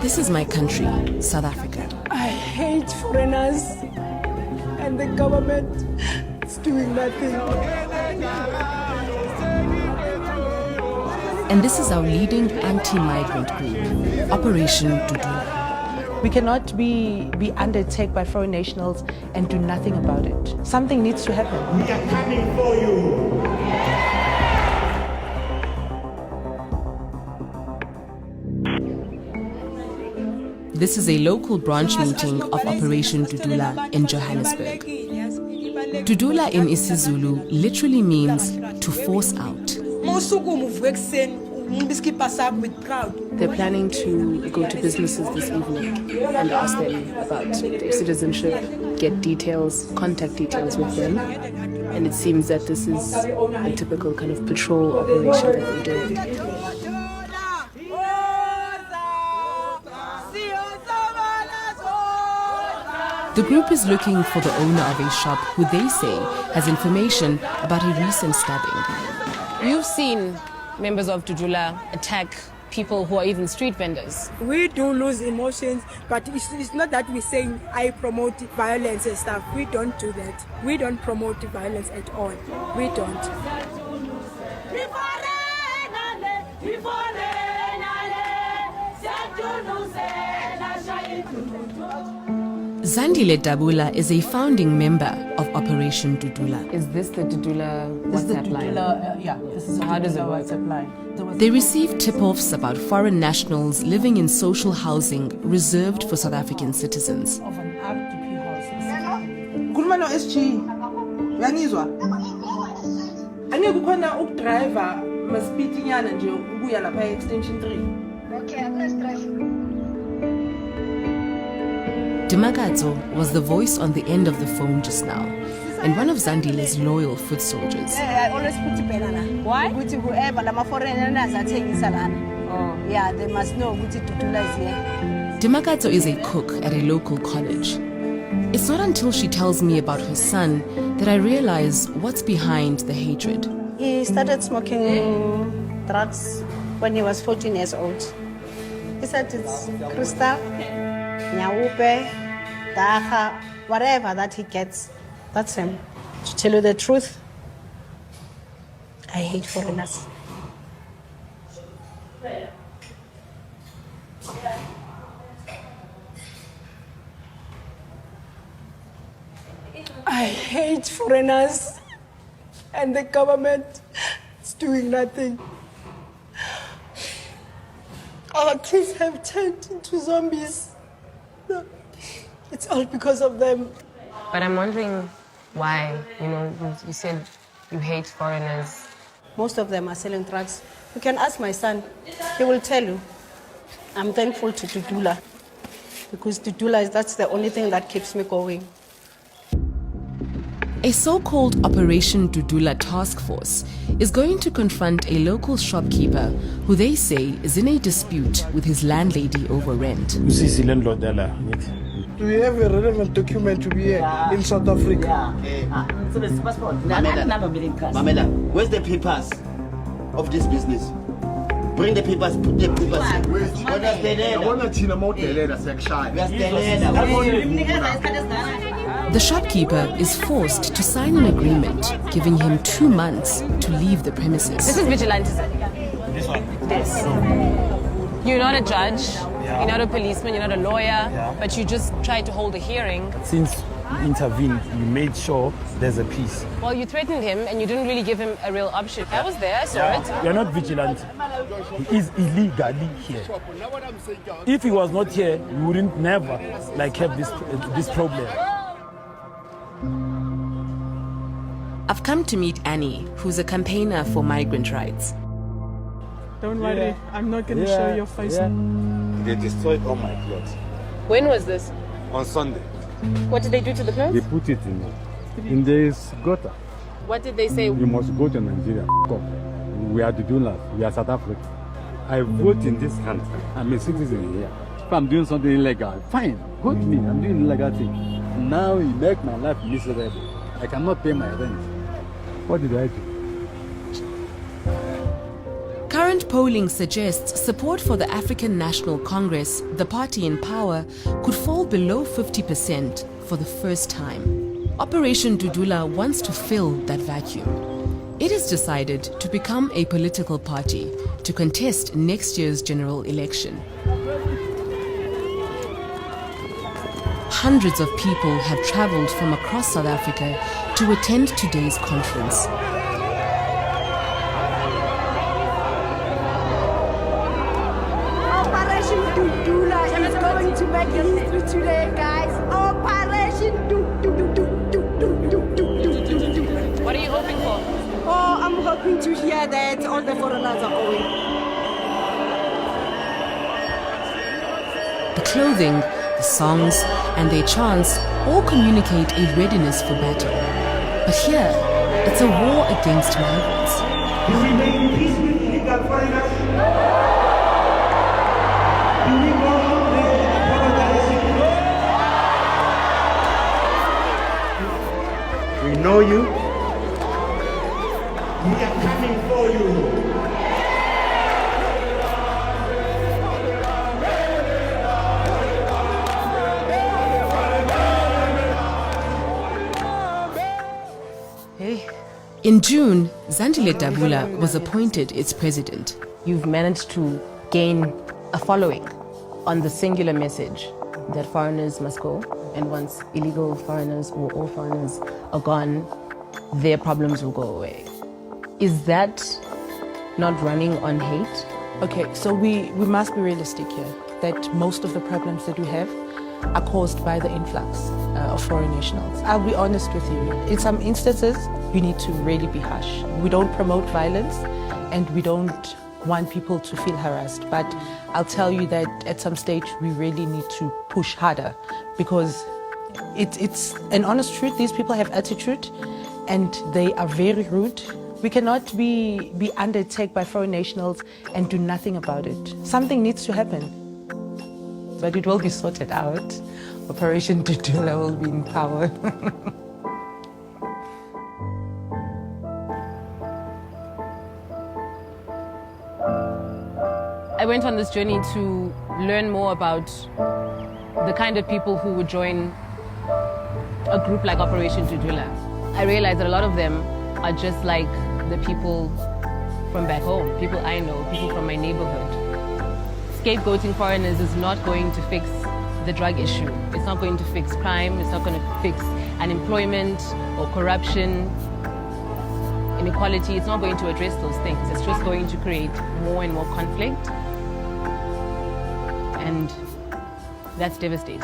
This is my country, South Africa. I hate foreigners and the government is doing nothing. And this is our leading anti-migrant group, Operation Dudula. We cannot be undertaken by foreign nationals and do nothing about it. Something needs to happen. We are coming for you. This is a local branch meeting of Operation Dudula in Johannesburg. Dudula in isiZulu literally means to force out. They're planning to go to businesses this evening and ask them about their citizenship, get details, contact details with them. And it seems that this is a typical kind of patrol operation that they're doing. The group is looking for the owner of a shop who they say has information about a recent stabbing. You've seen members of Dudula attack people who are even street vendors. We do lose emotions, but it's not that we're saying I promote violence and stuff. We don't do that. We don't promote violence at all. We don't. Zandile Dabula is a founding member of Operation Dudula. Is this the Dudula WhatsApp line? This is How does it work? WhatsApp line. They receive tip-offs about foreign nationals living in social housing reserved for South African citizens. Of an RDP house. Khuluma no SG. Uyangizwa? Angeke khona ukudriver maspeedinyana nje ukuya lapha extension 3. Okay, I'm not driving. Dimakadzo was the voice on the end of the phone just now, and one of Zandile's loyal foot soldiers. I always put it. Why? Whoever lama foreigners are taking salana. Oh. Yeah, they must know Guti Dudula is here. Dimakadzo is a cook at a local college. It's not until she tells me about her son that I realize what's behind the hatred. He started smoking drugs when he was 14 years old. He said it's crystal, nyaupe, dacha, whatever that he gets, that's him. To tell you the truth, I hate foreigners. I hate foreigners and the government is doing nothing. Our kids have turned into zombies. It's all because of them. But I'm wondering why, you said you hate foreigners. Most of them are selling drugs. You can ask my son, he will tell you. I'm thankful to Dudula because Dudula, that's the only thing that keeps me going. A so-called Operation Dudula task force is going to confront a local shopkeeper who they say is in a dispute with his landlady over rent. Do you have a relevant document to be here in South Africa? Mamela, where's the papers of this business? Bring the papers, put the papers. The shopkeeper is forced to sign an agreement giving him 2 months to leave the premises. This is vigilantism. This one? This. You're not a judge, you're not a policeman, you're not a lawyer, but you just tried to hold a hearing. Since you intervened, you made sure there's a peace. Well, you threatened him and you didn't really give him a real option. I was there, I saw it. You're not vigilant. He is illegally here. If he was not here, we wouldn't never have this problem. I've come to meet Annie, who's a campaigner for migrant rights. Don't worry, I'm not going to show your face. They destroyed all my clothes. When was this? On Sunday. What did they do to the clothes? They put it in this gutter. What did they say? You must go to Nigeria. We are the donors. We are South Africa. I vote in this country. I'm a citizen here. If I'm doing something illegal, fine. Go to me. I'm doing illegal thing. Now you make my life miserable. I cannot pay my rent. What did I do? Current polling suggests support for the African National Congress, the party in power, could fall below 50% for the first time. Operation Dudula wants to fill that vacuum. It has decided to become a political party to contest next year's general election. Hundreds of people have traveled from across South Africa to attend today's conference. Operation Dudula is going to make history today, guys. Operation Dudula. What are you hoping for? Oh, I'm hoping to hear that all the foreigners are going. The clothing, the songs, and their chants all communicate a readiness for battle. But here, it's a war against migrants. You remain peace with illegal foreigners. Do we go out there apologizing? We know you. We are coming for you. In June, Zandile Dabula was appointed its president. You've managed to gain a following on the singular message that foreigners must go, and once illegal foreigners or all foreigners are gone, their problems will go away. Is that not running on hate? Okay, so we must be realistic here, that most of the problems that we have are caused by the influx of foreign nationals. I'll be honest with you, in some instances, you need to really be harsh. We don't promote violence and we don't want people to feel harassed, but I'll tell you that at some stage we really need to push harder, because it's an honest truth. These people have attitude and they are very rude. We cannot be under attack by foreign nationals and do nothing about it. Something needs to happen. But it will be sorted out. Operation Dudula will be in power. I went on this journey to learn more about the kind of people who would join a group like Operation Dudula. I realized that a lot of them are just like the people from back home, people I know, people from my neighborhood. Scapegoating foreigners is not going to fix the drug issue. It's not going to fix crime. It's not going to fix unemployment or corruption, inequality. It's not going to address those things. It's just going to create more and more conflict. And that's devastating.